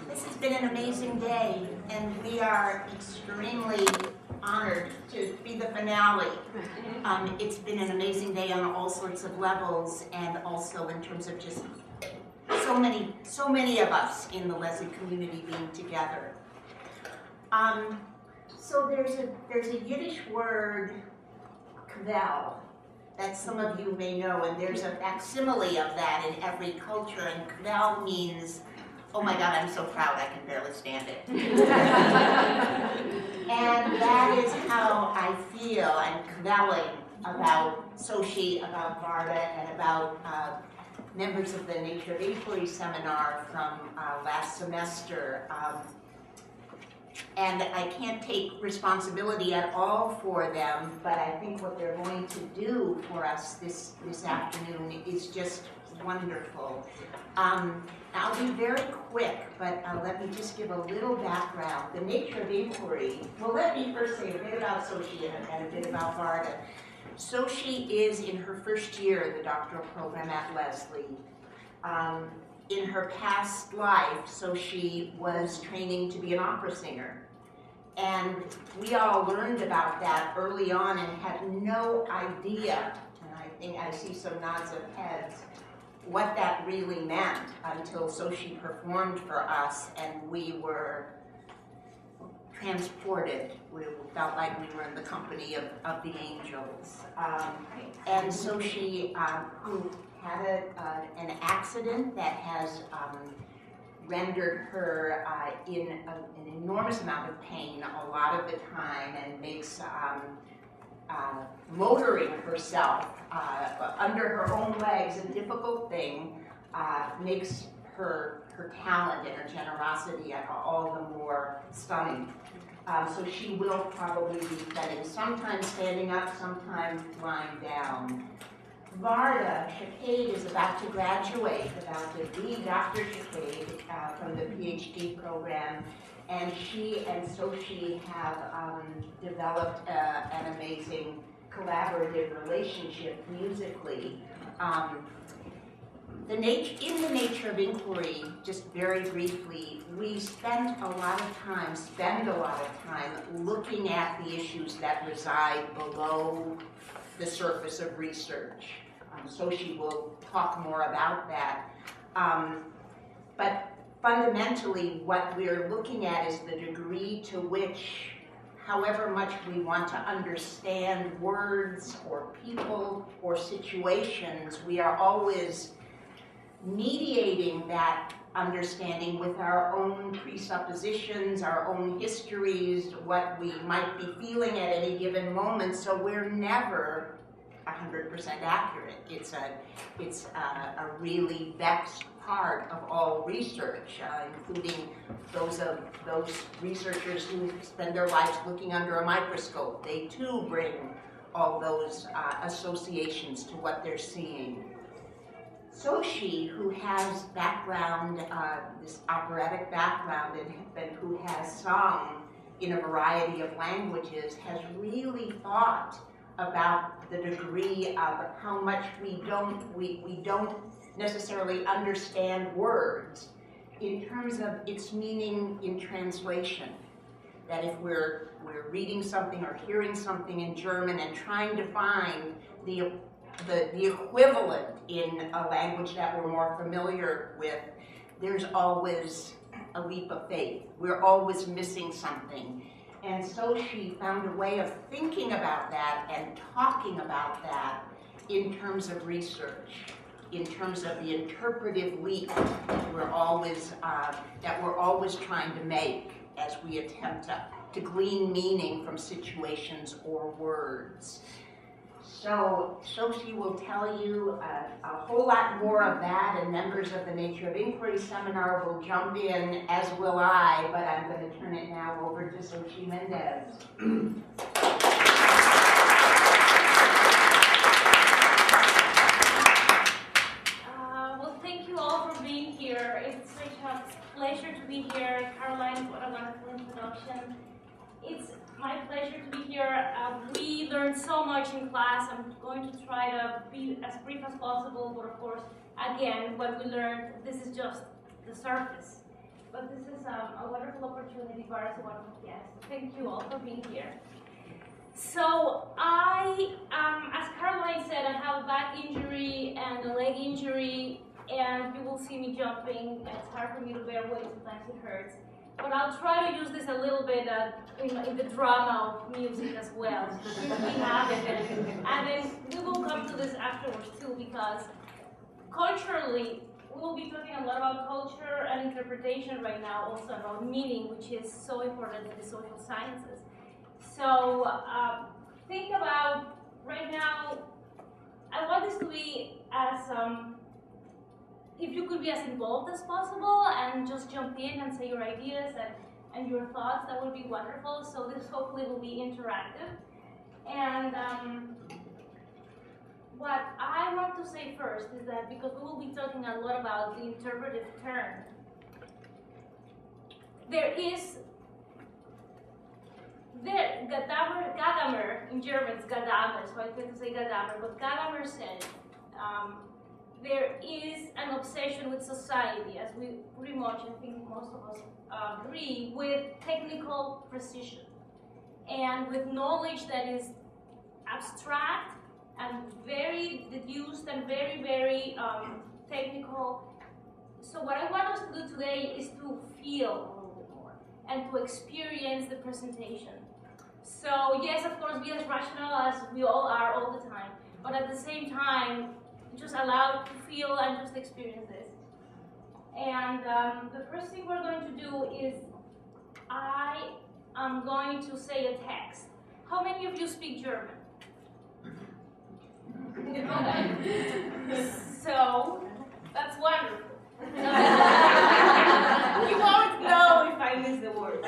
This has been an amazing day, and we are extremely honored to be the finale. It's been an amazing day on all sorts of levels, and also in terms of just so many of us in the Lesley community being together. So there's a Yiddish word, kvel, that some of you may know, and there's a facsimile of that in every culture, and kvel means, oh my God, I'm so proud I can barely stand it. And that is how I feel. I'm kveling about Xochitl, about Varda, and about members of the Nature of Inquiry seminar from last semester. And I can't take responsibility at all for them, but I think what they're going to do for us this afternoon is just wonderful. I'll be very quick, but let me just give a little background. The Nature of Inquiry, well, let me first say a bit about Xochitl and a bit about Varda. Xochitl is in her first year of the doctoral program at Lesley. In her past life, Xochitl was training to be an opera singer. And we all learned about that early on and had no idea, and I think I see some nods of heads, what that really meant until Xochitl performed for us and we were transported. We felt like we were in the company of the angels. And Xochitl, who had an accident that has rendered her in an enormous amount of pain a lot of the time, and makes motoring herself under her own legs a difficult thing, makes her talent and her generosity all the more stunning. So she will probably be studying, sometimes standing up, sometimes lying down. Varda Shaked is about to graduate, about to be Dr. Shaked from the PhD program, and she and Xochitl have developed an amazing collaborative relationship musically. In the Nature of Inquiry, just very briefly, we spend a lot of time looking at the issues that reside below the surface of research. Xochitl will talk more about that. But fundamentally, what we're looking at is the degree to which, however much we want to understand words or people or situations, we are always mediating that understanding with our own presuppositions, our own histories, what we might be feeling at any given moment, so we're never 100% accurate. It's a really vexed part of all research, including those researchers who spend their lives looking under a microscope. They too bring all those associations to what they're seeing. Xochitl, who has background, this operatic background, and who has sung in a variety of languages, has really thought about the degree of how much we don't necessarily understand words in terms of its meaning in translation. That if we're reading something or hearing something in German and trying to find the equivalent in a language that we're more familiar with, there's always a leap of faith. We're always missing something. And so she found a way of thinking about that and talking about that in terms of research, in terms of the interpretive leap that we're always trying to make as we attempt to to glean meaning from situations or words. So Xochitl will tell you a whole lot more of that, and members of the Nature of Inquiry seminar will jump in, as will I, but I'm going to turn it now over to Xochitl Mendez. Well, thank you all for being here. It's such a pleasure to be here. Caroline, what a wonderful introduction. It's my pleasure to be here. We learned so much in class. I'm going to try to be as brief as possible, but of course, again, what we learned, this is just the surface. But this is a wonderful opportunity for us, a wonderful guest. Thank you all for being here. So as Caroline said, I have a back injury and a leg injury, and you will see me jumping. It's hard for me to bear weight, sometimes it hurts. But I'll try to use this a little bit in the drama of music as well. We have it. And then we will come to this afterwards too, because culturally, we will be talking a lot about culture and interpretation right now, also about meaning, which is so important in the social sciences. So think about, right now, I want this to be as, if you could be as involved as possible and just jump in and say your ideas and your thoughts, that would be wonderful. So this hopefully will be interactive. And what I want to say first is that because we will be talking a lot about the interpretive turn, Gadamer, in German it's Gadamer, so I tend to say Gadamer, but Gadamer said, there is an obsession with society, as we pretty much, I think most of us agree, with technical precision and with knowledge that is abstract and very deduced and very, very technical. So what I want us to do today is to feel a little bit more and to experience the presentation. So yes, of course, be as rational as we all are all the time, but at the same time, just allow to feel and just experience this. And the first thing we're going to do is I am going to say a text. How many of you speak German? So that's wonderful. You won't know if I miss the word.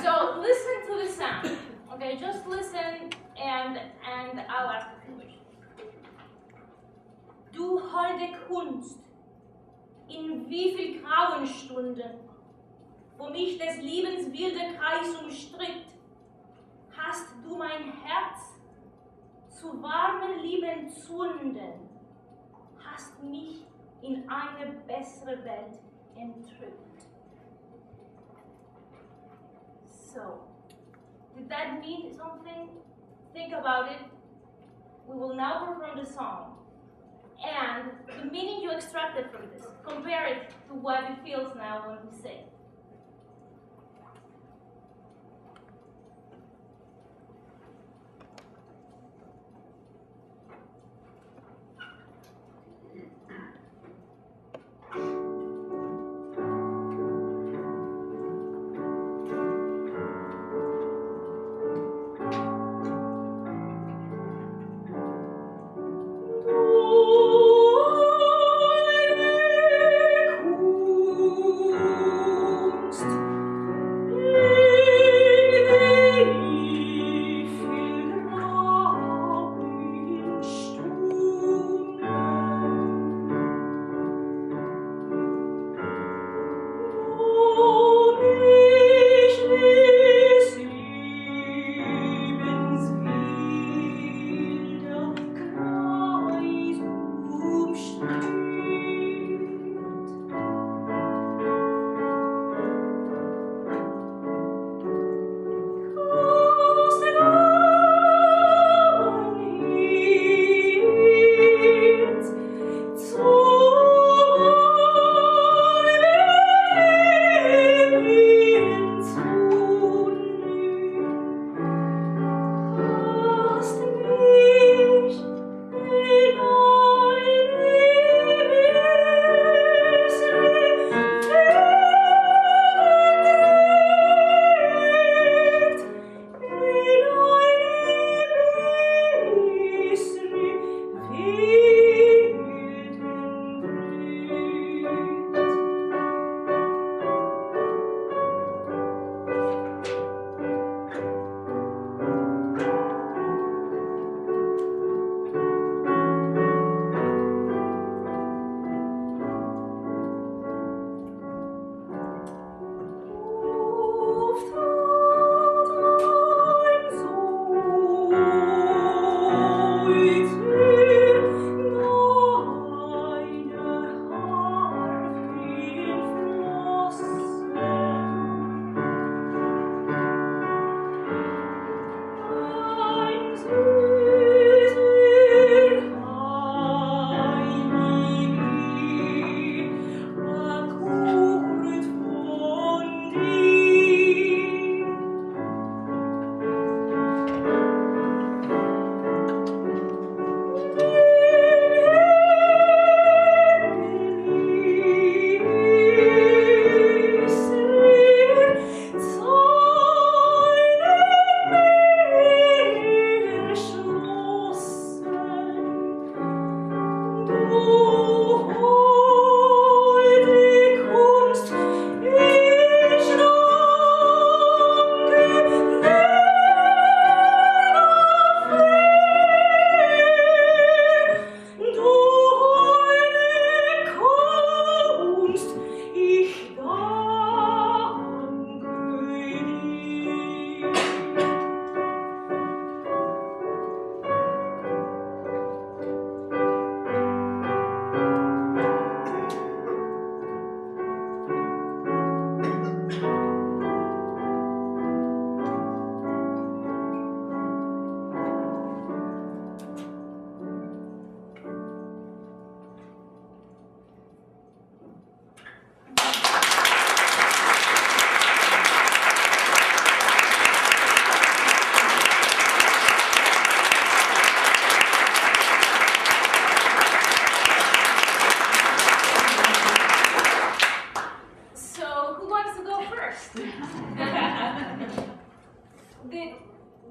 So listen to the sound. Okay, just listen and I'll ask a few questions. Du holde Kunst, in wie viel Grauenstunden, wo mich des Lebens wilder Kreis umstritt, hast du mein Herz zu warmen Lieben zunden, hast mich in eine bessere Welt entrückt. So, did that mean something? Think about it. We will now perform the song. And the meaning you extracted from this, compare it to what it feels now when we sing. Ooh.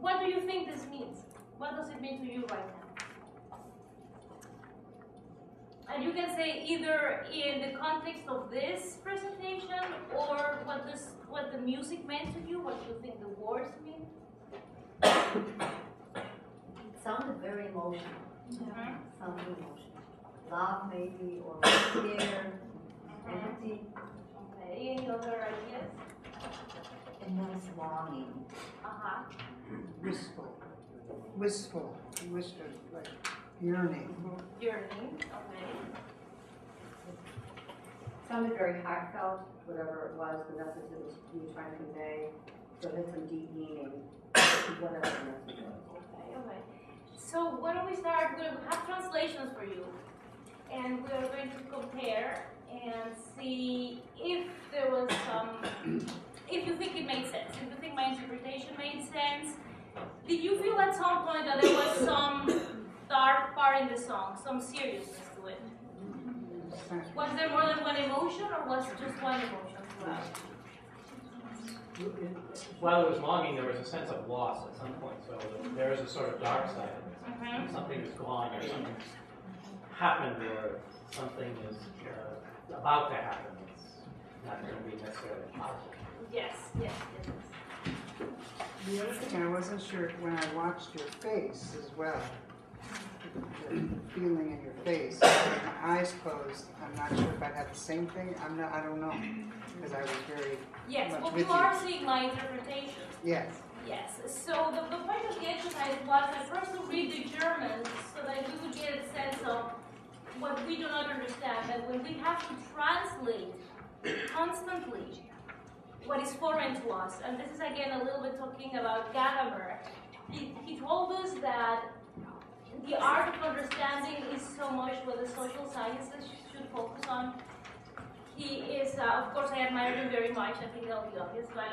what do you think this means? What does it mean to you right now? And you can say either in the context of this presentation or what the music meant to you, what you think the words mean. It sounded very emotional. Sounded emotional. Love maybe, or fear, empathy. Okay, any other ideas? Immense longing. Wistful, like yearning. Yearning, okay. Sounded very heartfelt, whatever it was, the message that you were trying to convey. So it had some deep meaning, whatever the message was. Okay. So why don't we start? We'll have translations for you, and we're going to compare and see if there was some, if you think it made sense, if you think my interpretation made sense. Did you feel at some point that there was some dark part in the song, some seriousness to it? Was there more than one emotion, or was it just one emotion throughout? While there was longing, there was a sense of loss at some point. So there is a sort of dark side of it. Something is gone, or something's happened, or something is about to happen. It's not going to be necessarily positive. Yes, yes, yes. The other thing, I wasn't sure when I watched your face as well, the feeling in your face, with my eyes closed. I'm not sure if I had the same thing. I don't know, because I was very Yes, much but with you are seeing my interpretation. Yes. Yes, so the point of the exercise was at first to read the German so that we would get a sense of what we do not understand, and when we have to translate constantly what is foreign to us, and this is again a little bit talking about Gadamer, he told us that the art of understanding is so much what the social sciences should focus on. He is, of course, I admire him very much, I think that'll be obvious, but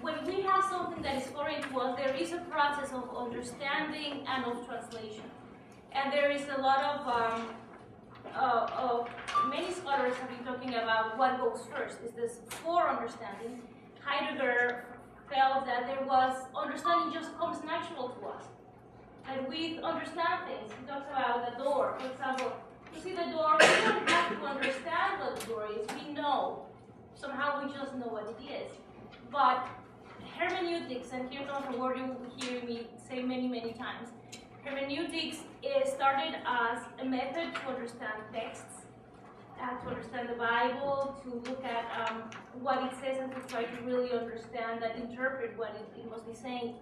when we have something that is foreign to us, there is a process of understanding and of translation. And there is a lot of many scholars have been talking about what goes first. Is this for understanding? Heidegger felt that there was, understanding just comes natural to us. And we understand things. He talks about the door, for example. You see the door, we don't have to understand what the door is. We know. Somehow we just know what it is. But hermeneutics, and here comes a word you will hear me say many, many times. Hermeneutics started as a method to understand texts, to understand the Bible, to look at what it says and to try to really understand and interpret what it must be saying.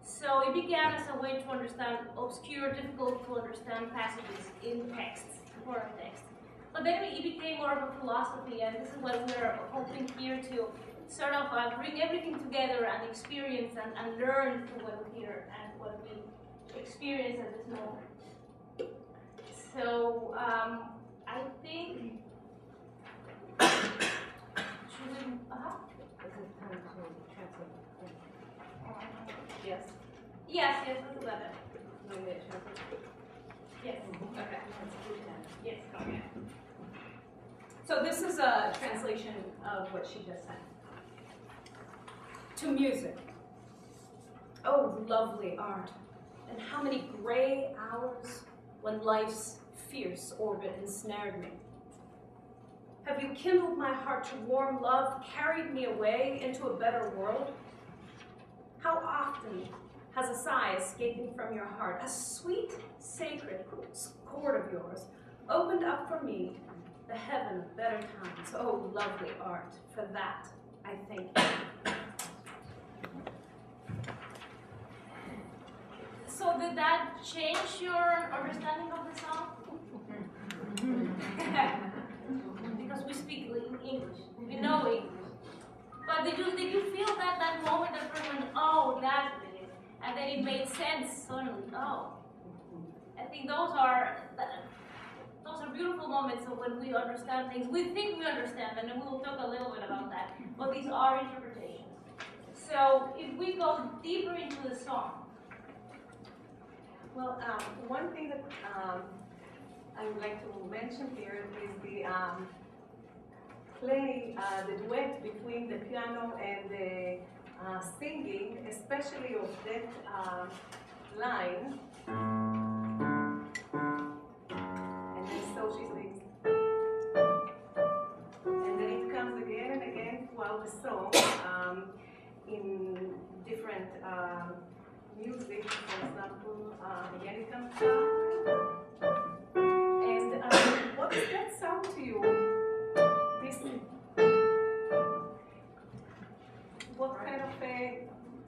So it began as a way to understand obscure, difficult to understand passages in texts, foreign texts. But then it became more of a philosophy, and this is what we're hoping here to sort of bring everything together and experience and learn from what we hear and what we experience at this moment. So I think, should we, Yes. Yes, let's do that. Yes. Okay. Yes, okay. So this is a translation of what she just said. To music. Oh, lovely art. And how many gray hours when life's fierce orbit ensnared me. Have you kindled my heart to warm love, carried me away into a better world? How often has a sigh escaping from your heart, a sweet, sacred chord of yours, opened up for me the heaven of better times? Oh, lovely art. For that, I thank you. So did that change your understanding of the song? Because we speak English, we know English. But did you feel that moment that person, oh, that's what it is, and then it made sense suddenly? Oh, I think those are beautiful moments of when we understand things. We think we understand, and then we will talk a little bit about that. But these are interpretations. So if we go deeper into the song. Well, one thing that I would like to mention here is the the duet between the piano and the singing, especially of that line. And then so she sings. And then it comes again and again throughout the song in different music. For example, again it comes down. And what does that sound to you? This, what kind of a...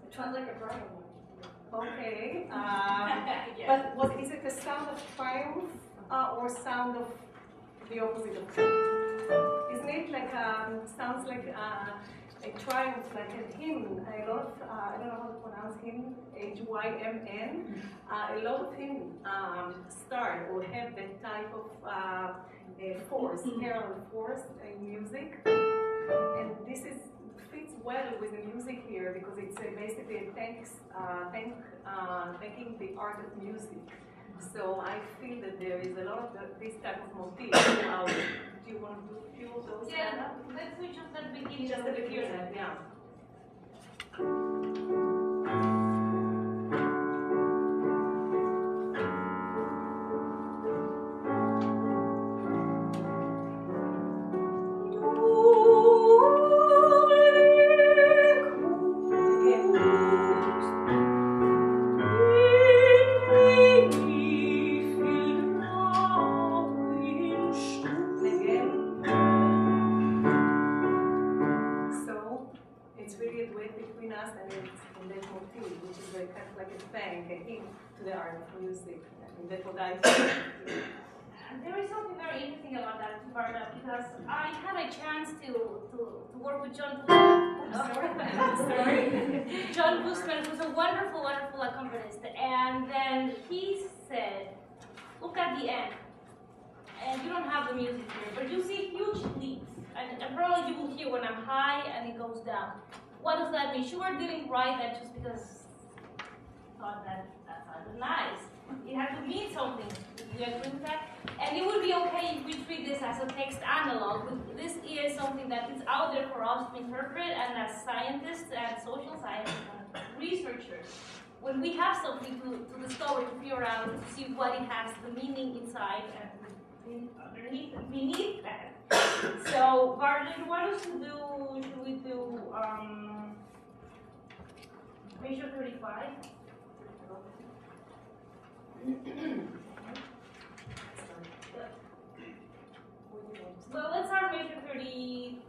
It sounds like a Broadway one. Okay. Yeah. But is it the sound of triumph or sound of the opposite of triumph? Isn't it like sounds like a triumph, like a hymn? A lot of I don't know how to pronounce hymn. Hymn. A lot of hymn start or have that type of force, parallel force in music, and this fits well with the music here because it's basically a thanking the art of music. So I feel that there is a lot of this type of motif. Do you want to do a few of those? Yeah, let's switch just at the beginning. Just at the beginning, yeah. There is something very interesting about that, Varda, because I had a chance to work with John Bushman. John Bushman was a wonderful, wonderful accompanist, and then he said, look at the end, and you don't have the music here, but you see huge leaps, and probably you will hear when I'm high and it goes down. What does that mean? Schubert didn't write that just because he thought that sounded nice. It had to mean something. Do you agree with that? And it would be okay if we treat this as a text analog. This is something that is out there for us to interpret, and as scientists and social scientists and researchers, when we have something to discover, to figure out, to see what it has, the meaning inside and underneath and beneath that. So, Varda, you want us to do, should we do Measure 35? Well, let's start Measure 30.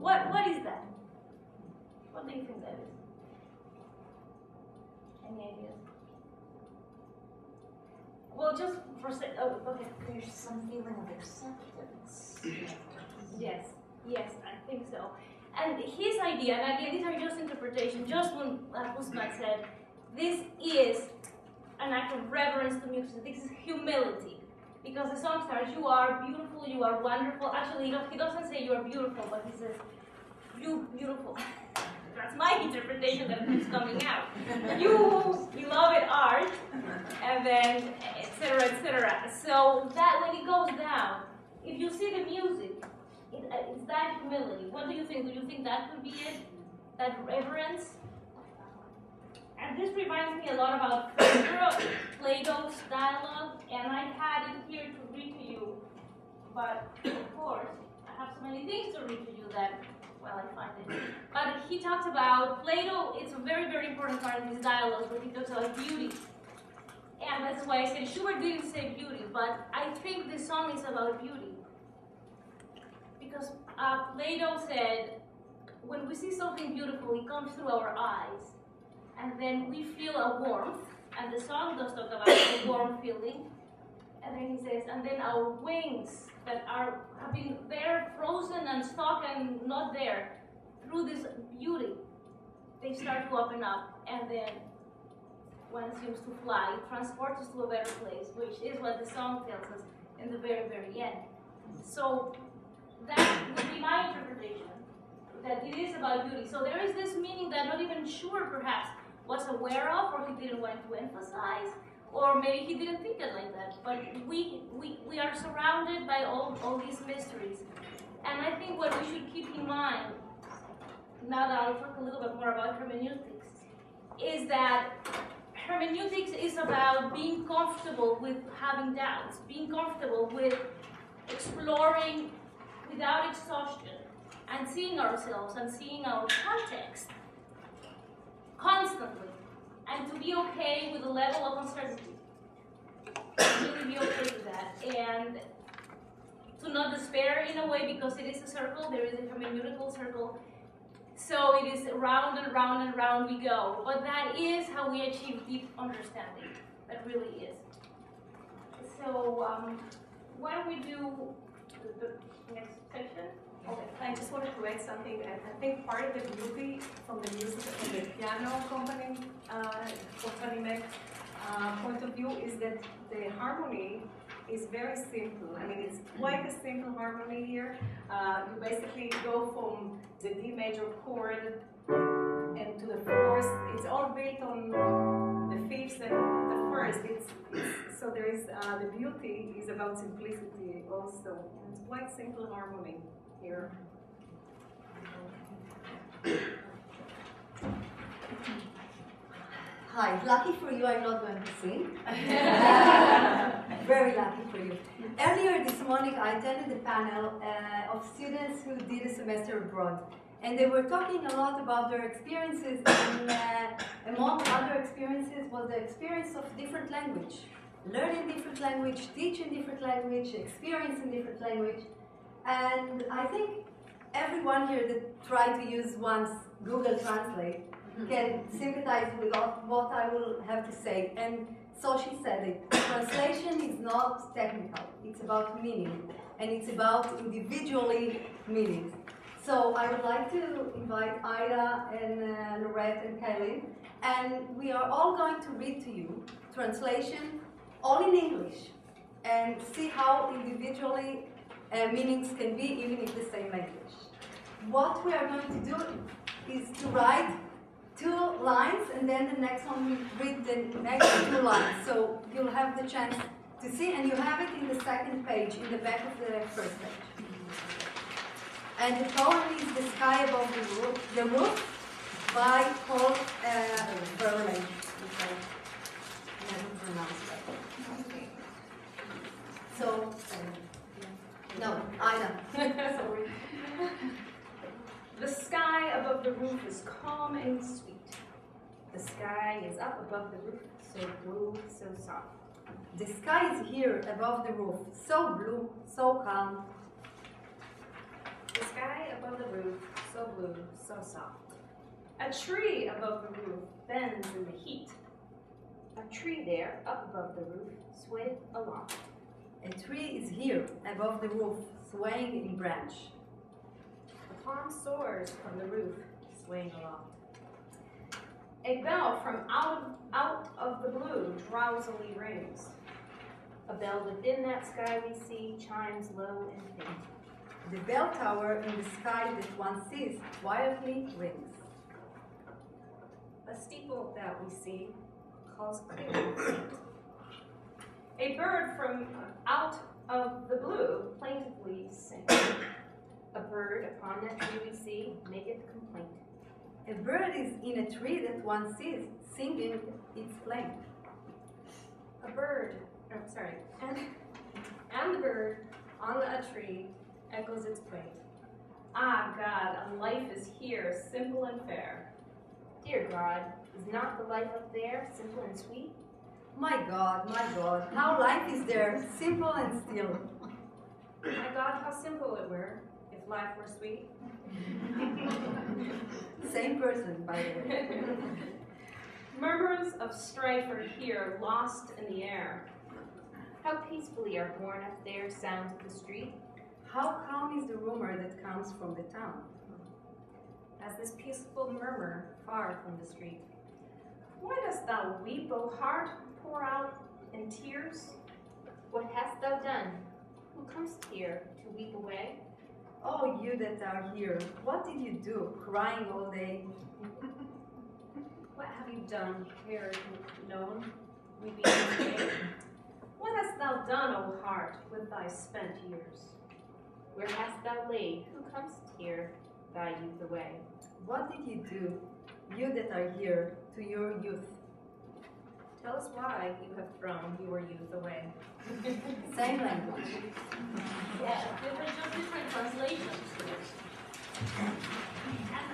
What is that? What do you think that is? Any ideas? Well, just for okay. There's some feeling of acceptance. Yes, I think so. And his idea, and again, these are just interpretations, just when Bushman said, this is an act of reverence to music, this is humility. Because the song starts, you are beautiful, you are wonderful. Actually, he doesn't say you are beautiful, but he says, you beautiful. That's my interpretation that keeps coming out. You beloved art, and then etc., etc. So that when it goes down, if you see the music, it's that humility. What do you think? Do you think that could be it? That reverence? And this reminds me a lot about Plato's dialogue, and I had it here to read to you. But of course, I have so many things to read to you that, well, I find it. But he talks about Plato. It's a very, very important part of his dialogue, where he talks about beauty. And that's why I said Schubert didn't say beauty, but I think this song is about beauty. because Plato said, when we see something beautiful, it comes through our eyes, and then we feel a warmth, and the song does talk about a warm feeling, and then he says, and then our wings that have been there, frozen and stuck and not there, through this beauty, they start to open up, and then one seems to fly, transports us to a better place, which is what the song tells us in the very, very end. So that would be my interpretation, that it is about beauty. So there is this meaning that not even Schubert perhaps was aware of, or he didn't want to emphasize, or maybe he didn't think it like that. But we are surrounded by all these mysteries. And I think what we should keep in mind, now that I'll talk a little bit more about hermeneutics, is that hermeneutics is about being comfortable with having doubts, being comfortable with exploring without exhaustion, and seeing ourselves and seeing our context constantly, and to be okay with the level of uncertainty. Really be okay with that, and to not despair in a way, because it is a circle, there is a hermeneutical circle. So it is round and round and round we go. But that is how we achieve deep understanding. That really is. So why don't we do the next section? Okay, I just wanted to add something. I think part of the beauty from the music, from the piano accompanying accompaniment point of view is that the harmony is very simple. I mean, it's quite a simple harmony here. You basically go from the D major chord and to the fourth. It's all built on the fifth and the first. So there is the beauty is about simplicity also. It's quite simple harmony here. Hi, lucky for you, I'm not going to sing. Very lucky for you. Earlier this morning, I attended a panel of students who did a semester abroad. And they were talking a lot about their experiences, and among other experiences was the experience of different language. Learning different language, teaching different language, experiencing different language. And I think everyone here that tried to use once Google Translate can sympathize with what I will have to say. And so she said it. Translation is not technical. It's about meaning. And it's about individually meaning. So I would like to invite Ida and Lorette and Kaylin. And we are all going to read to you translation all in English. And see how individually meanings can be, even in the same language. What we are going to do is to write 2 lines, and then the next one we read the next 2 lines. So you'll have the chance to see, and you have it in the second page, in the back of the first page. And the poem is The Sky Above the Roof by Paul Verlaine. I never pronounce that. So, no, Ida. Sorry. The sky above the roof is calm and sweet. The sky is up above the roof, so blue, so soft. The sky is here above the roof, so blue, so calm. The sky above the roof, so blue, so soft. A tree above the roof bends in the heat. A tree there, up above the roof, swayed aloft. A tree is here above the roof, swaying in branch. The palm soars from the roof, swaying aloft. A bell from out of the blue drowsily rings. A bell within that sky we see chimes low and faint. The bell tower in the sky that one sees wildly rings. A steeple that we see calls clear and faint. A bird from out of the blue plaintively sings. A bird upon that tree we see maketh complaint. A bird is in a tree that one sees singing its plaint. A bird, and the bird on a tree echoes its plaint. Ah, God, a life is here, simple and fair. Dear God, is not the life up there simple and sweet? My God, how life is there, simple and still. My God, how simple it were, if if life were sweet. Same person, by the way. Murmurs of strife are here, lost in the air. How peacefully are born up there sounds of the street. How calm is the rumor that comes from the town? As this peaceful murmur far from the street. Why dost thou weep, O heart, pour out in tears? What hast thou done? Who comest here to weep away? Oh, you that are here, what did you do, crying all day? What have you done, cared, known, weeping away? What hast thou done, O heart, with thy spent years? Where hast thou laid? Who comest here thy youth away? What did you do, you that are here, to your youth? Tell us why you have thrown your youth away. Same language. Yeah, different translations.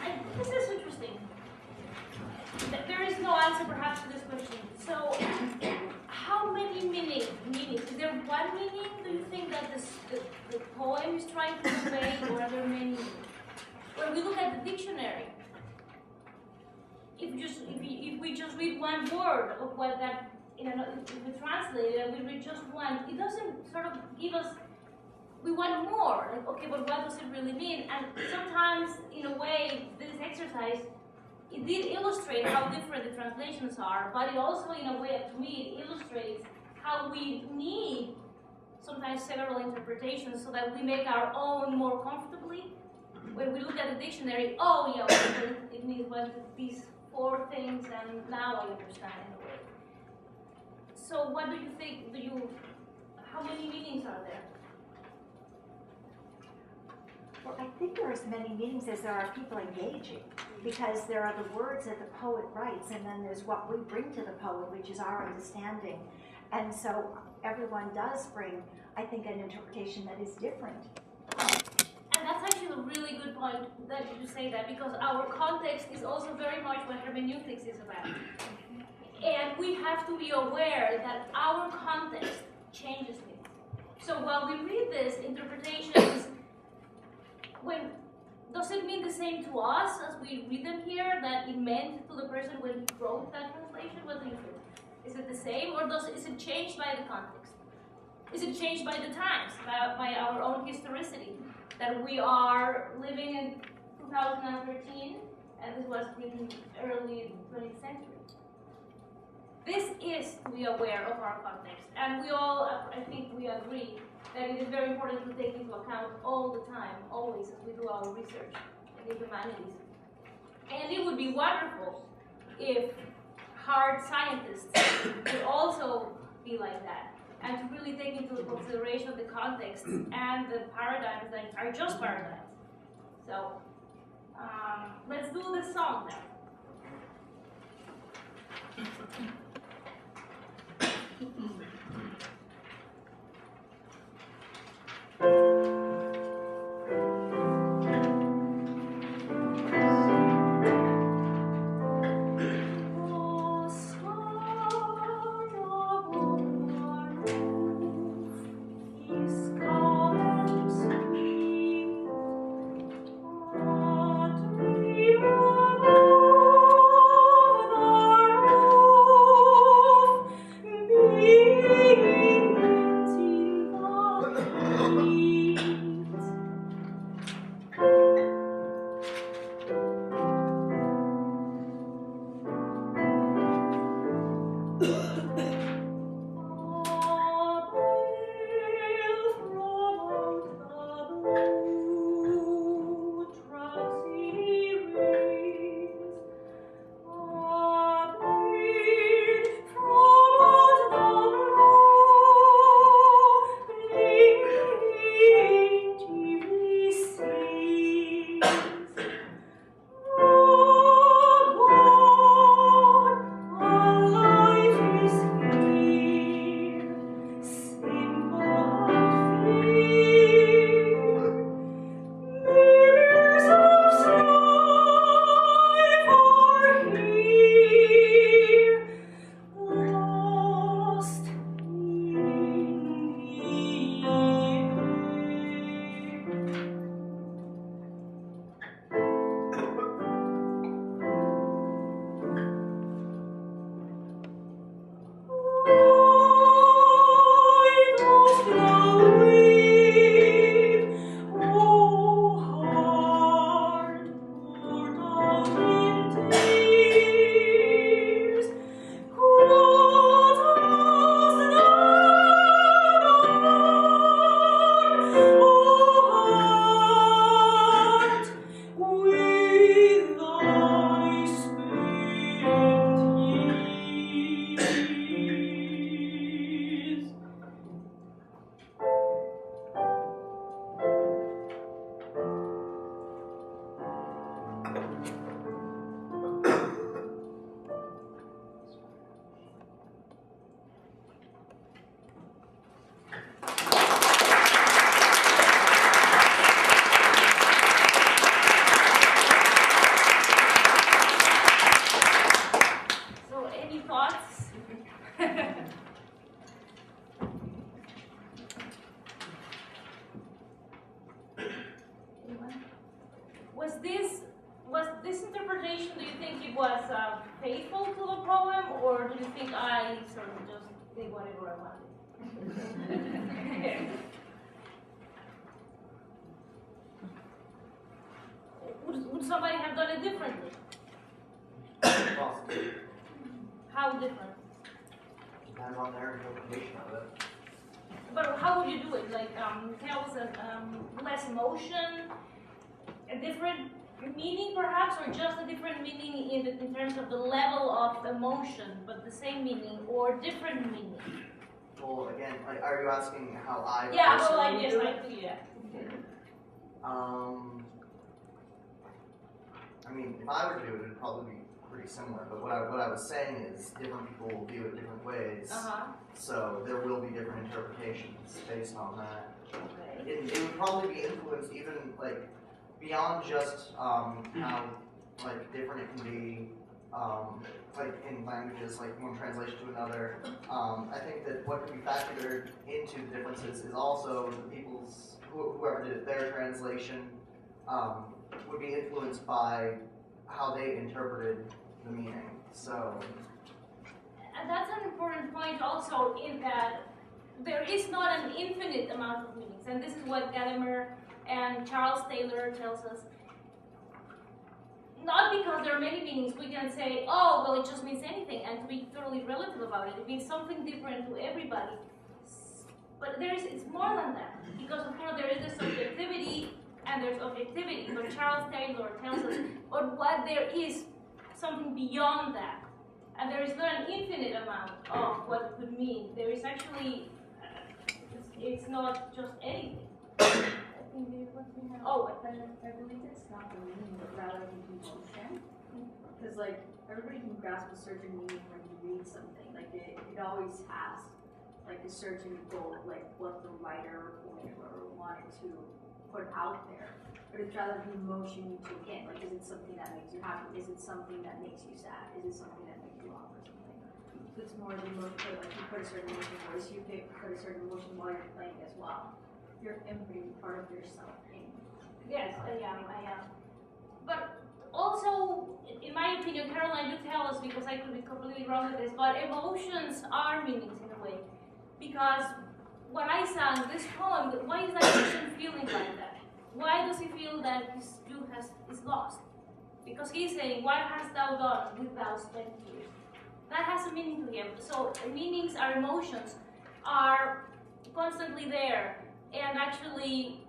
And this is interesting. There is no answer perhaps to this question. So, how many meanings? Is there one meaning, do you think, that the poem is trying to convey, or are there many? When we look at the dictionary, if we just read one word of what that, if we translate it and we read just one, it doesn't sort of give us, we want more. Like, okay, but what does it really mean? And sometimes, in a way, this exercise, it did illustrate how different the translations are, but it also, in a way, to me, it illustrates how we need sometimes several interpretations so that we make our own more comfortably. When we look at the dictionary, oh yeah, okay, it means these four things, and now I understand in a way. So what do you think? How many meanings are there? Well, I think there are as many meanings as there are people engaging, because there are the words that the poet writes, and then there's what we bring to the poet, which is our understanding. And so everyone does bring, I think, an interpretation that is different. And that's actually a really good point that you say that, because our context is also very much what hermeneutics is about. And we have to be aware that our context changes things. So while we read this, interpretations, does it mean the same to us as we read them here that it meant to the person when he wrote that translation? What do you think? Is it the same, or is it changed by the context? Is it changed by the times, by our own historicity? That we are living in 2013, and this was written early 20th century. This is to be aware of our context, and we all, I think we agree, that it is very important to take into account all the time, always, as we do our research in the humanities. And it would be wonderful if hard scientists could also be like that, and to really take into consideration the context and the paradigms that are just paradigms. So, let's do the song now. Oh, was faithful to the poem, or do you think I sort of just did whatever I wanted? Would somebody have done it differently? Possibly. How different? Depends on their interpretation of it. But how would you do it? Like, tell us less emotion, a different meaning perhaps, or just a different meaning in terms of the level of emotion, but the same meaning, or different meaning? Well, again, like, are you asking how I Yeah, well, personally I guess do I it? do, yeah. I mean, if I were to do it, it'd probably be pretty similar. But what I was saying is, different people will view it different ways. So there will be different interpretations based on that. Okay. It would probably be influenced even like beyond just how like different it can be like in languages, like one translation to another. I think that what can be factored into the differences is also the people's whoever did their translation would be influenced by how they interpreted the meaning. So. And that's an important point also, in that there is not an infinite amount of meanings, and this is what Gadamer and Charles Taylor tells us. Not because there are many meanings, we can say, oh, well, it just means anything, and to be totally relative about it. It means something different to everybody. But it's more than that, because of course there is the subjectivity and there's objectivity. But Charles Taylor tells us, but what there is something beyond that. And there is not an infinite amount of what it could mean. There is actually, it's not just anything. Oh, I believe it's not the meaning, but rather the emotion. Because, like, everybody can grasp a certain meaning when you read something. Like, it always has, like, a certain goal, like what the writer or whoever wanted to put out there. But it's rather the emotion you took in. Like, is it something that makes you happy? Is it something that makes you sad? Is it something that makes you laugh or something? So it's more the emotion, like you put a certain emotion, whereas you put a certain emotion while you're playing as well. You're inputting part of yourself in. yes, I am. But also, in my opinion, Caroline, you tell us, because I could be completely wrong with this, but emotions are meanings in a way. Because when I sang this poem, why is that person feeling like that? Why does he feel that his youth is lost? Because he's saying, what hast thou done with thou spent years? That has a meaning to him. So meanings, our emotions, are constantly there. And actually,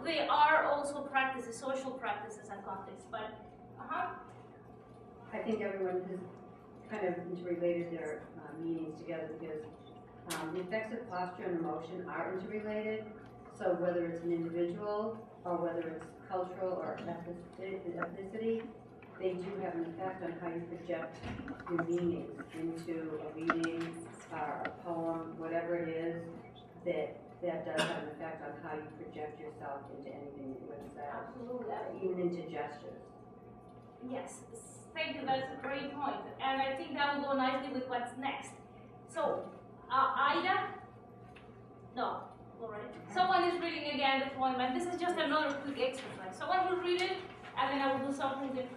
they are also practices, social practices and contexts. But, I think everyone has kind of interrelated their meanings together because the effects of posture and emotion are interrelated. So whether it's an individual or whether it's cultural or ethnicity, they do have an effect on how you project your meanings into a reading, a poem, whatever it is that does have an effect on how you project yourself into anything that you would say. absolutely. Even into gestures. Yes, thank you. That's a great point. And I think that will go nicely with what's next. So, Ida? No. All right. Someone is reading again the poem, and this is just another quick exercise. Someone will read it, and then I will do something different.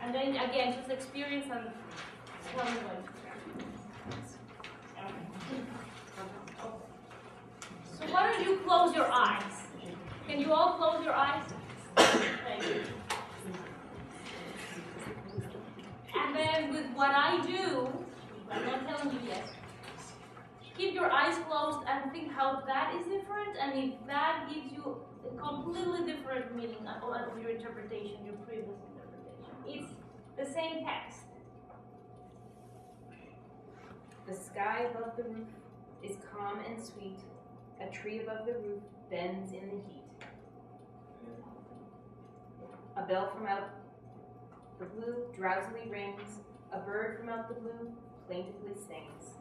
And then again, just experience and swim away. So why don't you close your eyes? Can you all close your eyes? Thank you. And then with what I do, I'm not telling you yet. Keep your eyes closed and think how that is different, and if that gives you a completely different meaning of your interpretation, your previous interpretation. It's the same text. The sky above the roof is calm and sweet. A tree above the roof bends in the heat. A bell from out the blue drowsily rings. A bird from out the blue plaintively sings.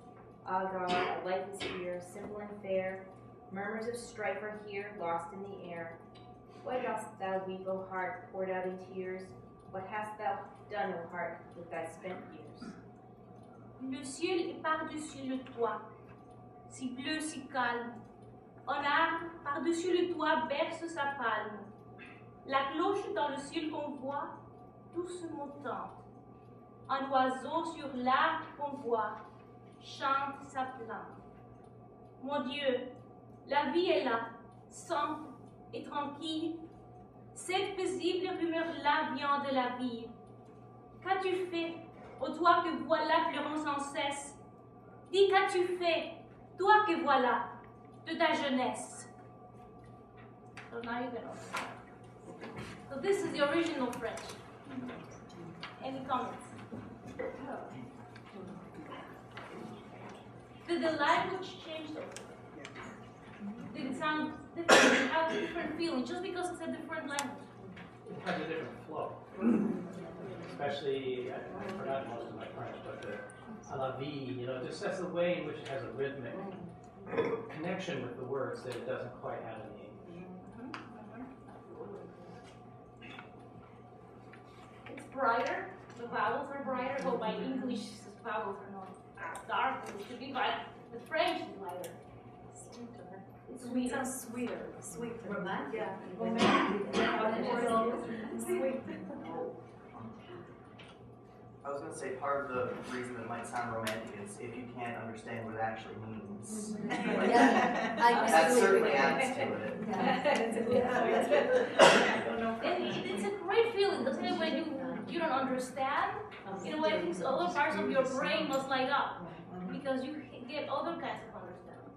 Ah God, a life is here, simple and fair. Murmurs of strife are here, lost in the air. Why dost thou weep, O heart, poured out in tears? What hast thou done, O heart, with thy spent years? Le ciel est par-dessus le toit, si bleu, si calme. En arbre, par-dessus le toit, berce sa palme. La cloche dans le ciel qu'on voit, doucement tente. un oiseau sur l'arbre qu'on voit chante sa plainte. Mon Dieu, la vie est là, simple et tranquille. Cette paisible rumeur-là vient de la vie. Qu'as-tu fait, ô toi que voilà pleurant sans cesse? Dis, qu'as-tu fait, toi que voilà, de ta jeunesse? So now you can open. So this is the original French. Any comments? Did the language change though? Did it sound different? Did it have a different feeling just because it's a different language? It has a different flow. Especially, I forgot most of my French, but the à la vie, you know, just that's the way in which it has a rhythmic connection with the words that it doesn't quite have in the English. It's brighter. The vowels are brighter. Well, by English, vowels are not dark. It should be bright. The French is lighter. It's sweeter. It sounds sweeter. Sweeter. Romantic? Yeah. Sweet. I was gonna say part of the reason it might sound romantic is if you can't understand what it actually means. Like, Yeah, I that can certainly agree. adds to it. And it's a great feeling, doesn't it, when you don't understand? In a way, these other parts of your brain must light up because you get other kinds of understanding.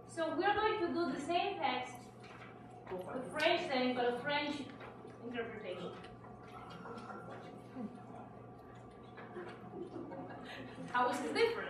So we're going to do the same text, the French thing, but a French interpretation. How is it different?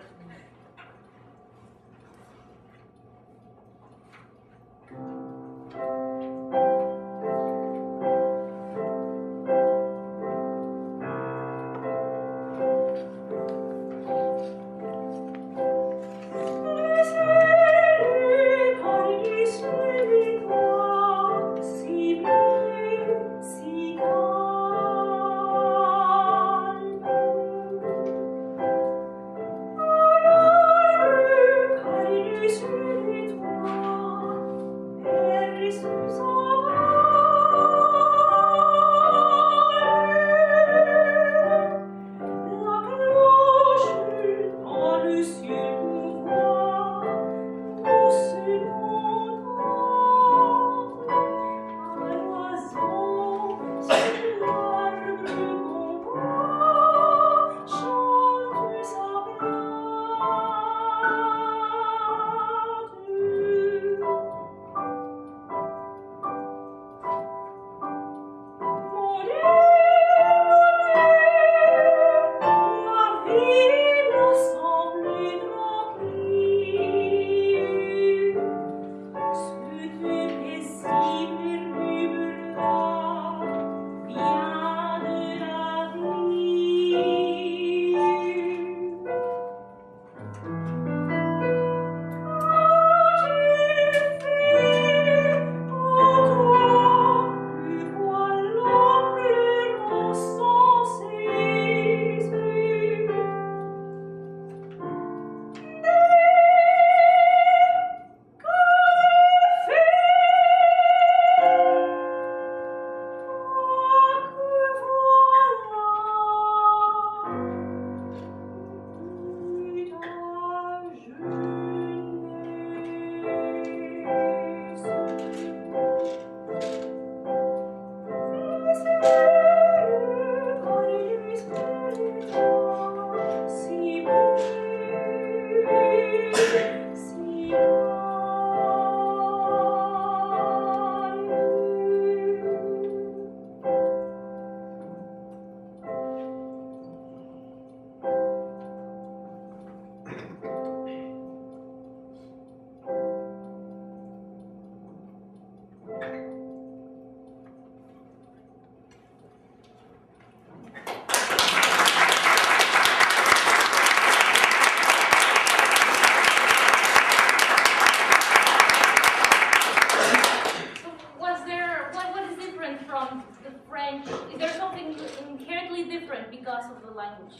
Because of the language,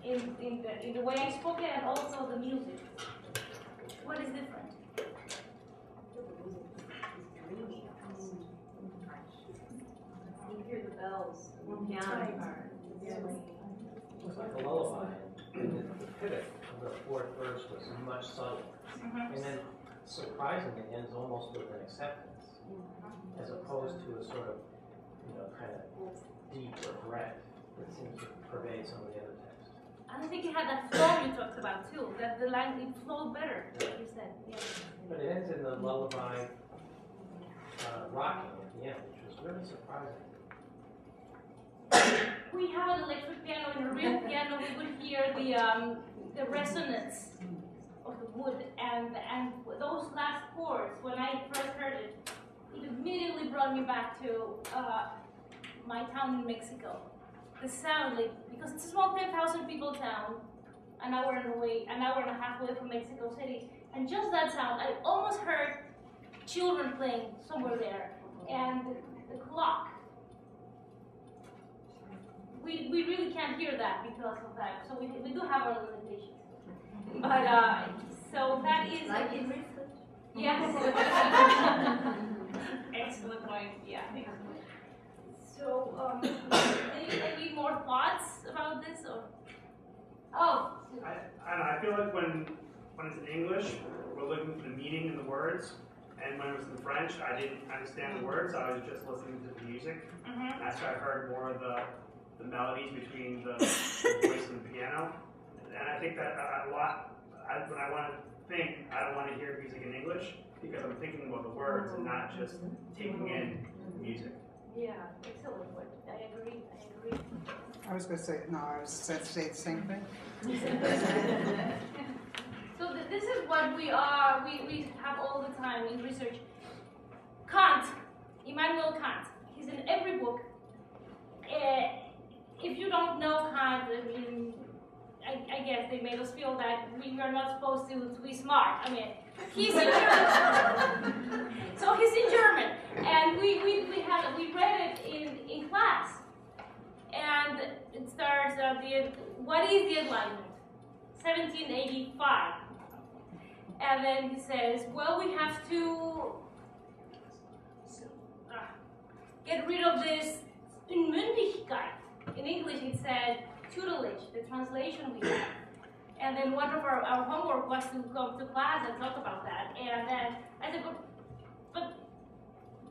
in the way I spoke it, and also the music. What is different? You hear the bells. Right. Yeah. like a lullaby, and the pivot of the fourth verse was much subtler. And then, surprisingly, it ends almost with an acceptance, as opposed to a sort of, kind of deep regret that seems to pervade some of the other texts. And I think it had that flow you talked about too, that the language flowed better, like you said. Yeah. But it ends in the lullaby rocking at the end, which was really surprising. We have an electric piano and a real piano. We would hear the resonance of the wood, and those last chords. When I first heard it, it immediately brought me back to my town in Mexico. The sound, because it's a small 10,000 people town, an hour and a half away from Mexico City, and just that sound, I almost heard children playing somewhere there, and the clock. We really can't hear that because of that, so we do have our limitations. But so that is Like in research. yes. Excellent point. Yeah. So any more thoughts about this or? Oh. I feel like when it's in English, we're looking for the meaning in the words, and when it was in French, I didn't understand the words. I was just listening to the music. That's why I heard more of the melodies between the voice and the piano. And I think that a lot, when I want to think, I don't want to hear music in English because I'm thinking about the words and not just taking in the music. Yeah, excellent point. I agree. I was going to say, no, I was going to say the same thing. So this is what we are. We have all the time in research. Kant, Immanuel Kant. He's in every book. If you don't know Kant, I mean, I guess they made us feel that we are not supposed to be smart. I mean, he's in German. So he's in German, and we read it in class, and it starts what is the Enlightenment? 1785, and then he says, well, we have to get rid of this Unmündigkeit. In English, it said tutelage, the translation we had. And then one of our homework was to come to class and talk about that. And then I said, but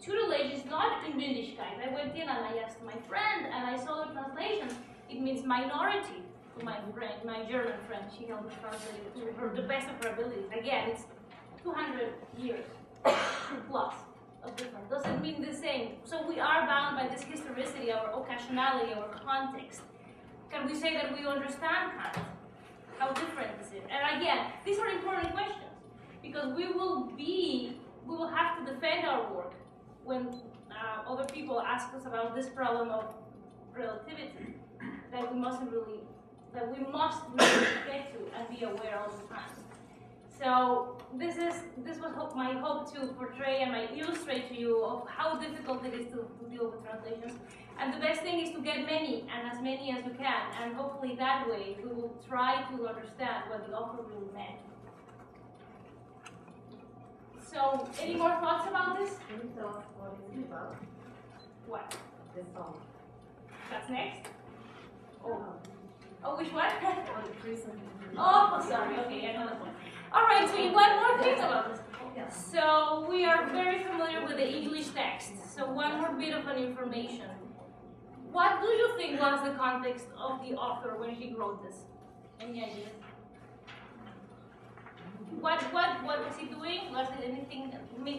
tutelage is not Unmündigkeit. I went in and I asked my friend, and I saw the translation. It means minority to my friend, my German friend. She helped me translate it to her, the best of her abilities. Again, it's 200 years plus of difference. Doesn't mean the same. So we are bound by this historicity, our occasionality, our context. Can we say that we understand Kant? How different is it? And again, these are important questions because we will have to defend our work when other people ask us about this problem of relativity that we must really get to and be aware all the time. So this was my hope to portray and I illustrate to you of how difficult it is to deal with translations. And the best thing is to get many, and as many as you can, and hopefully that way we will try to understand what the author really meant. So, any more thoughts about this? Can you tell us what is it about? What? This song. That's next? Oh, which one? Or the prison. Oh, sorry. Okay, another one. All right, so one more thing about this. So we are very familiar with the English text. So one more bit of an information. What do you think was the context of the author when he wrote this? Any ideas? What was he doing? Was it anything?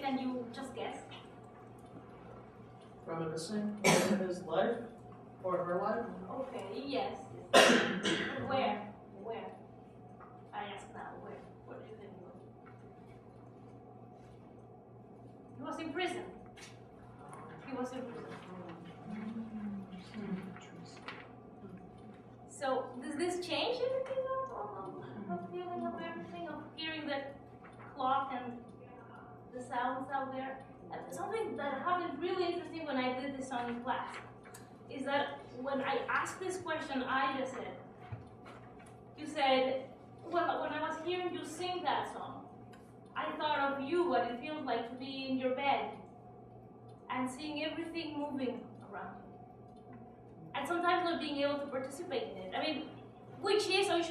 Can you just guess? Reminiscing of his life or her life? Okay. Yes. Where? I ask now. Where? What do you think? He was in prison. So, does this change anything of feeling of everything, of hearing the clock and the sounds out there? And something that happened really interesting when I did this song in class is that when I asked this question, I just said, you said, well, when I was hearing you sing that song, I thought of you, what it feels like to be in your bed and seeing everything moving around you. And sometimes not being able to participate in it. I mean,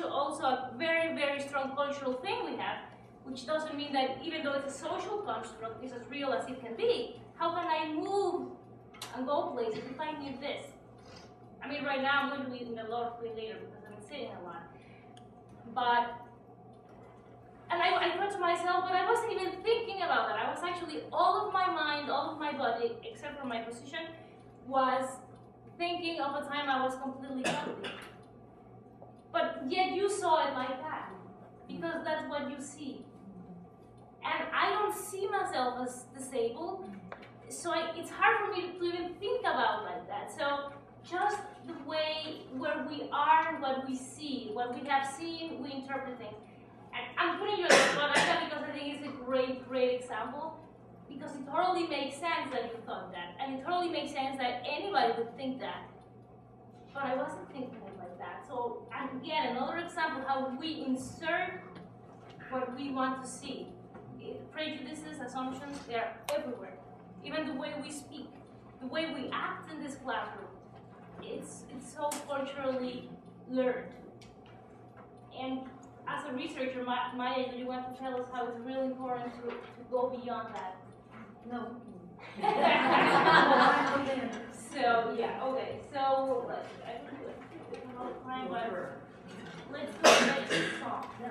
also a very, very strong cultural thing we have, which doesn't mean that even though it's a social construct, it's as real as it can be. How can I move and go places if I need this? I mean, right now I'm going to be in a lot of way later because I'm sitting a lot. And I thought to myself, but I wasn't even thinking about that. I was actually, all of my mind, all of my body, except for my position, was thinking of a time I was completely healthy. But yet you saw it like that, because that's what you see. And I don't see myself as disabled, so it's hard for me to even think about like that. So just the way where we are and what we see, what we have seen, we interpret things. And I'm putting you on the spot like that because I think it's a great, great example, because it totally makes sense that you thought that, and it totally makes sense that anybody would think that. But I wasn't thinking it like that. So, and again, another example how we insert what we want to see. Prejudices, assumptions, they're everywhere. Even the way we speak, the way we act in this classroom, it's so culturally learned. And as a researcher, Maya, do you want to tell us how it's really important to go beyond that? No. So, yeah, okay. So, I don't know if we have time, but let's go to the next song. No.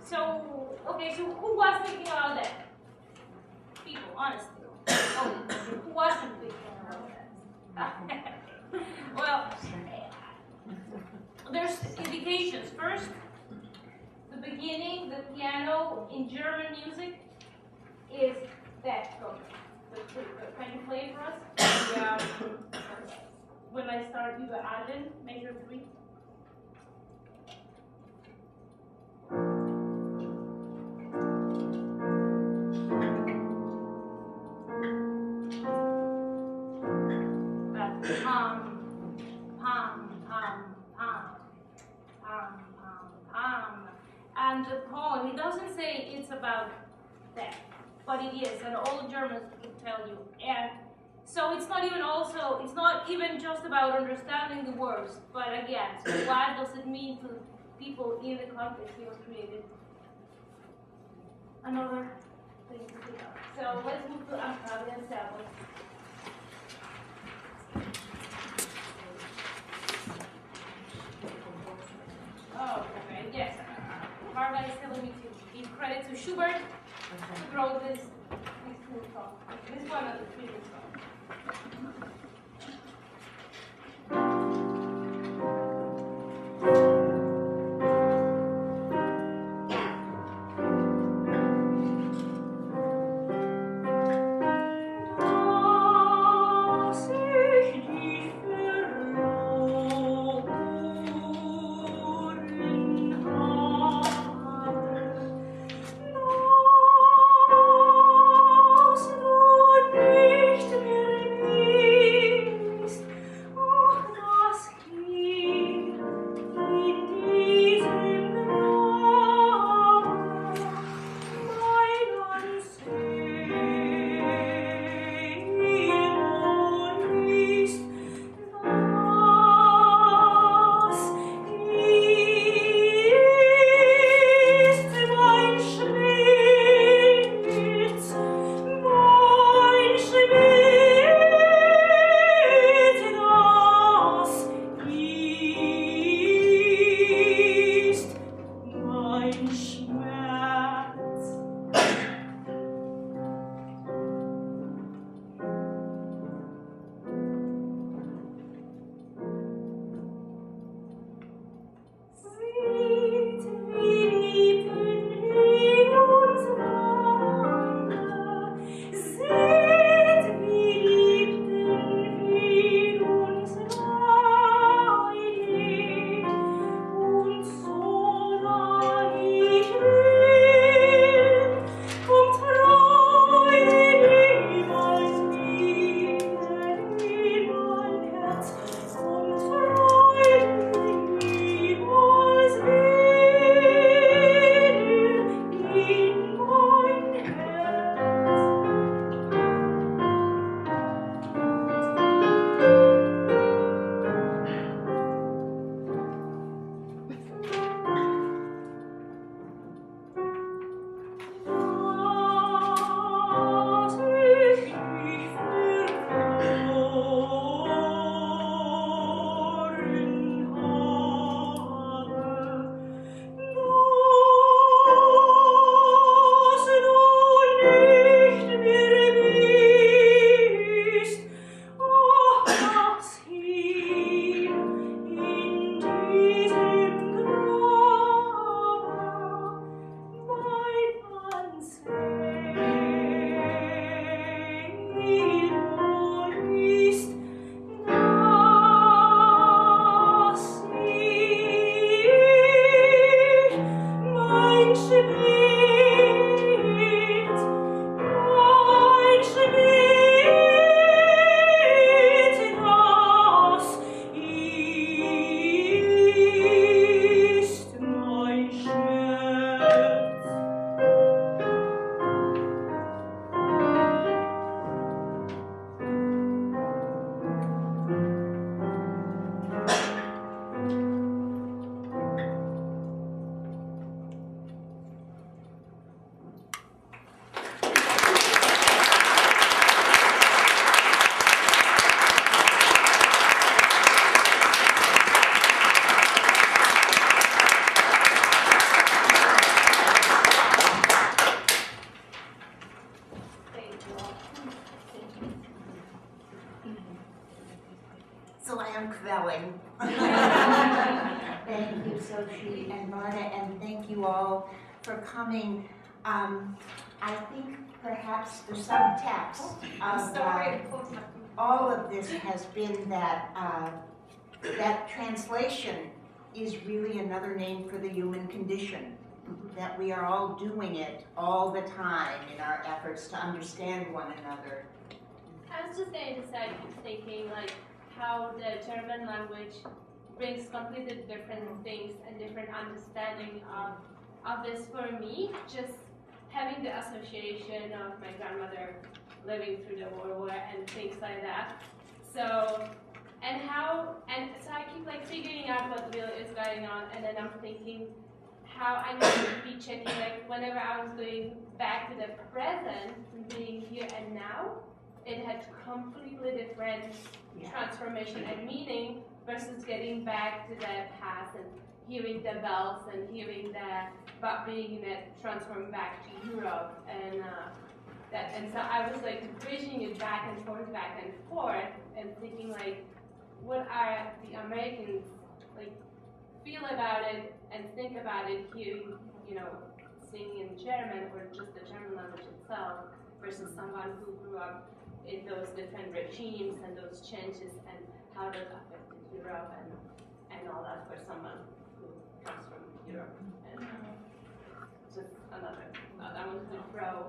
So who was thinking about that? People, honestly. Oh, who wasn't thinking about that? Well, there's indications. First, the beginning, the piano in German music is that tone, the can you play it for us? Yeah. When I start, you add in measure 3. That's pam, pam, pam, pam, pam, pam, pam. And the poem, it doesn't say it's about that, but it is, and all Germans will tell you. And so it's not even just about understanding the words, but again, so what does it mean to people in the context he was created? Another thing to pick up. So let's move to Grabe and Anselmos. Oh, okay, yes. Varda is telling me to give credit to Schubert who wrote this cool song. This one of the previous songs. So I am quelling. Thank you, Xochitl and Varda, and thank you all for coming. I think perhaps the subtext of all of this has been that that translation is really another name for the human condition. That we are all doing it all the time in our efforts to understand one another. I was just going to say, thinking like how the German language brings completely different things and different understanding of this for me. Just having the association of my grandmother living through the World War and things like that. So so I keep like figuring out what really is going on, and then I'm thinking how I need to be checking, like whenever I was going back to the present, being here and now, it had completely different transformation and meaning versus getting back to the past and hearing the bells and hearing about being in it, transformed back to Europe and so I was like bridging it back and forth and thinking like, what are the Americans like feel about it and think about it hearing, singing in German or just the German language itself versus someone who grew up in those different regimes and those changes and how that affected Europe and all that for someone who comes from Europe. And just another thought. I wanted to throw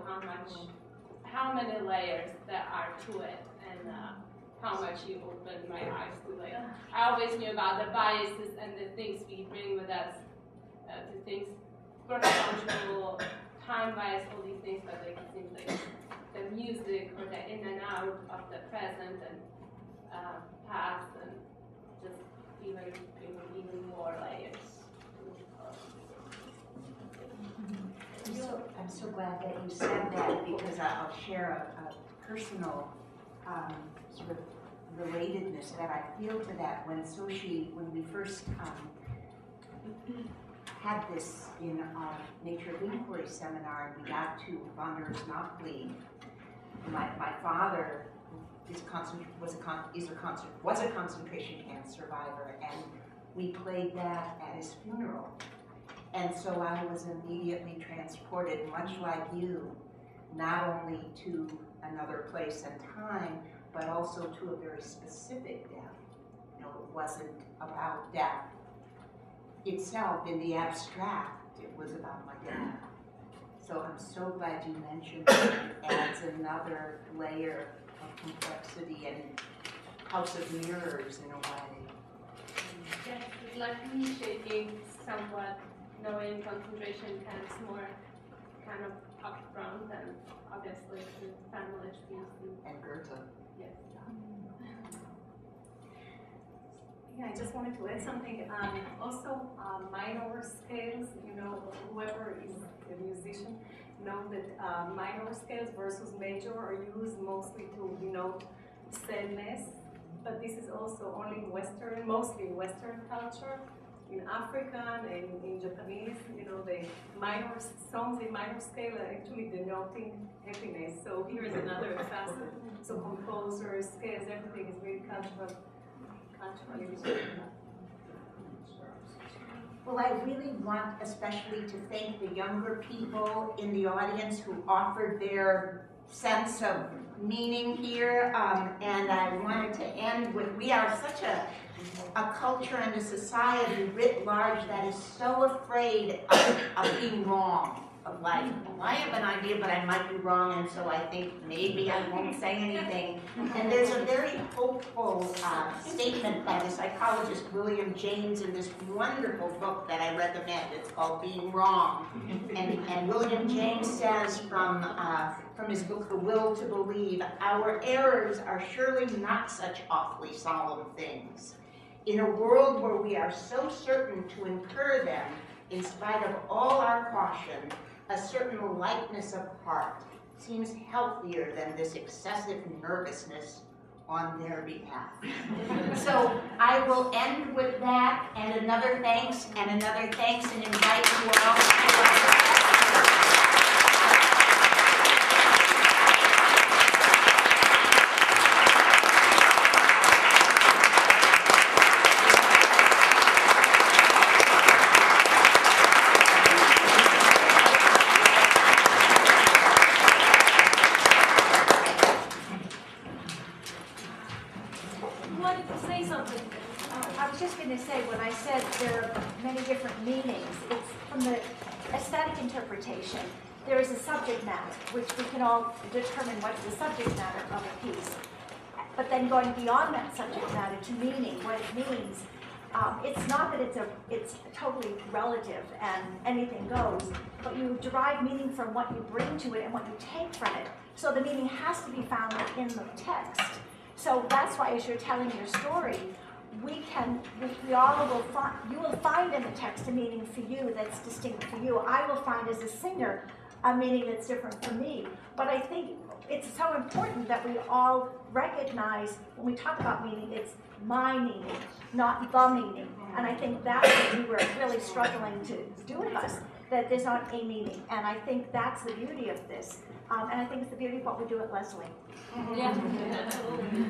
how many layers there are to it and how much you opened my eyes to like, I always knew about the biases and the things we bring with us to things, chronological, time-wise, all these things, but like, it seems like the music or the in and out of the present and past and just even more layers. I'm so glad that you said that because I'll share a personal sort of relatedness that I feel to that when we first had this in our Nature of Inquiry seminar and we got to Vonder's Nachtlied. My father was a concentration camp survivor, and we played that at his funeral. And so I was immediately transported, much like you, not only to another place and time, but also to a very specific death. It wasn't about death itself in the abstract, it was about my dad. So I'm so glad you mentioned it. It adds another layer of complexity and house of mirrors in a way. Yes, it's like me shaking somewhat, knowing concentration camps more kind of upfront and obviously the family piece. And Goethe. Yes. Yeah, I just wanted to add something. Also, minor scales, whoever is a musician know that minor scales versus major are used mostly to denote sadness, but this is also only in Western, mostly in Western culture. In African and in Japanese, the minor songs in minor scale are actually denoting happiness. So here is another facet. So composers, scales, everything is very cultural. Well, I really want especially to thank the younger people in the audience who offered their sense of meaning here. And I wanted to end with, we are such a culture and a society writ large that is so afraid of being wrong. Of like, well, I have an idea, but I might be wrong, and so I think maybe I won't say anything. And there's a very hopeful statement by the psychologist William James in this wonderful book that I recommend. It's called Being Wrong. And William James says from his book, The Will to Believe, our errors are surely not such awfully solemn things. In a world where we are so certain to incur them, in spite of all our caution, a certain lightness of heart seems healthier than this excessive nervousness on their behalf. So I will end with that, and another thanks, and invite you all. wanted to say something. I was just going to say, when I said there are many different meanings, it's from the aesthetic interpretation. There is a subject matter, which we can all determine what's the subject matter of a piece. But then going beyond that subject matter to meaning, what it means, it's not that it's totally relative and anything goes, but you derive meaning from what you bring to it and what you take from it. So the meaning has to be found in the text. So that's why, as you're telling your story, we all will find, you will find in the text a meaning for you that's distinct for you. I will find as a singer a meaning that's different for me. But I think it's so important that we all recognize when we talk about meaning, it's my meaning, not the meaning. And I think that's what we were really struggling to do with us, that there's not a meaning. And I think that's the beauty of this. And I think it's the beauty of what we do at Lesley. Yeah, absolutely.